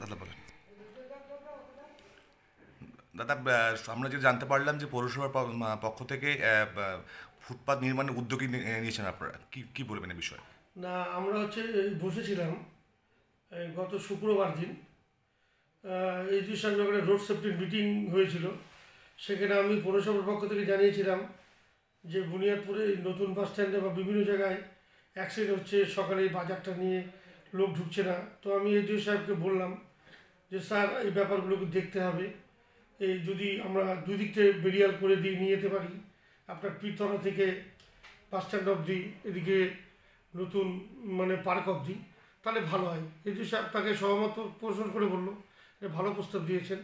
কথা বলেন। দাদা, আমরা যে জানতে পারলাম যে পৌরসভার পক্ষ থেকে ফুটপাত নির্মাণের উদ্যোগী নিয়েছেন আপনারা, কি বলবেন এই বিষয়ে? না, আমরা বসেছিলাম গত শুক্রবার দিন এইচডি সাহেবের রোড সেফটি মিটিং হয়েছিল। সেখানে আমি পৌরসভার পক্ষ থেকে জানিয়েছিলাম যে বুনিয়াদপুরে নতুন বাস স্ট্যান্ডে বা বিভিন্ন জায়গায় অ্যাক্সিডেন্ট হচ্ছে, সকালে বাজারটা নিয়ে লোক ঢুকছে না। তো আমি এইচডি সাহেবকে বললাম যে স্যার, এই ব্যাপারগুলোকে দেখতে হবে। এই যদি আমরা দুই দিক থেকে বেরিয়াল করে দিয়ে নিয়ে যেতে পারি, আপনার পীরতলা থেকে বাস স্ট্যান্ড অবধি, এদিকে নতুন পার্ক অবধি, তাহলে ভালো হয়। এইচডি সাহেব তাকে সহমত পোষণ করে বললো, এটা ভালো প্রস্তাব দিয়েছেন,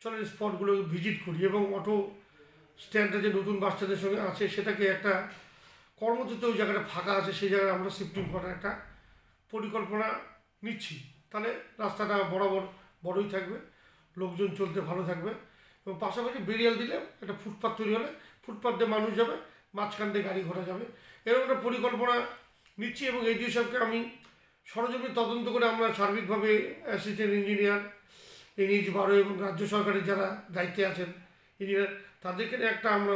চলেন স্পটগুলো ভিজিট করি এবং অটো স্ট্যান্ডটা যে নতুন বাস স্ট্যান্ডের সঙ্গে আছে সেটাকে একটা কর্মসূচিতে ওই জায়গাটা ফাঁকা আছে, সেই জায়গায় আমরা শিফটিং করার একটা পরিকল্পনা নিচ্ছি। তাহলে রাস্তাটা বরাবর বড়ই থাকবে, লোকজন চলতে ভালো থাকবে এবং পাশাপাশি বেরিয়াল দিলে একটা ফুটপাথ তৈরি হলে ফুটপাথ দিয়ে মানুষ যাবে, মাঝখান দিয়ে গাড়ি ঘোড়া যাবে, এরকম একটা পরিকল্পনা নিচ্ছি। এবং এই সবকে আমি সরজমিনে তদন্ত করে আমরা সার্বিকভাবে অ্যাসিস্ট্যান্ট ইঞ্জিনিয়ার NH 12 এবং রাজ্য সরকারের যারা দায়িত্বে আছেন ইঞ্জিনিয়ার, তাদেরকে নিয়ে একটা আমরা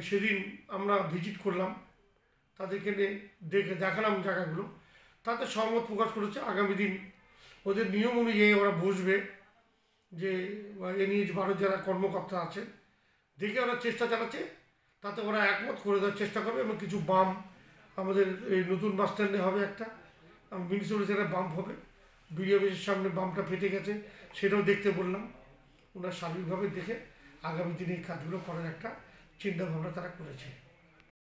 সেদিন আমরা ভিজিট করলাম, তাদেরকে নিয়ে দেখালাম জায়গাগুলো, তাতে সহমত প্রকাশ করেছে। আগামী দিন ওদের নিয়ম অনুযায়ী ওরা বসবে, যে NH 12 যারা কর্মকর্তা আছে দেখে ওরা চেষ্টা চালাচ্ছে, তাতে ওরা একমত করে দেওয়ার চেষ্টা করবে। এবং কিছু বাম আমাদের এই নতুন বাস স্ট্যান্ডে হবে, একটা মিউনিসিপ্যালিটি বাম্প হবে, বিডিও অফিসের সামনে বাম্পটা ফেটে গেছে, সেটাও দেখতে বললাম। ওনারা সার্বিকভাবে দেখে আগামী দিনে এই কাজগুলো করার একটা চিন্তাভাবনা তারা করেছে।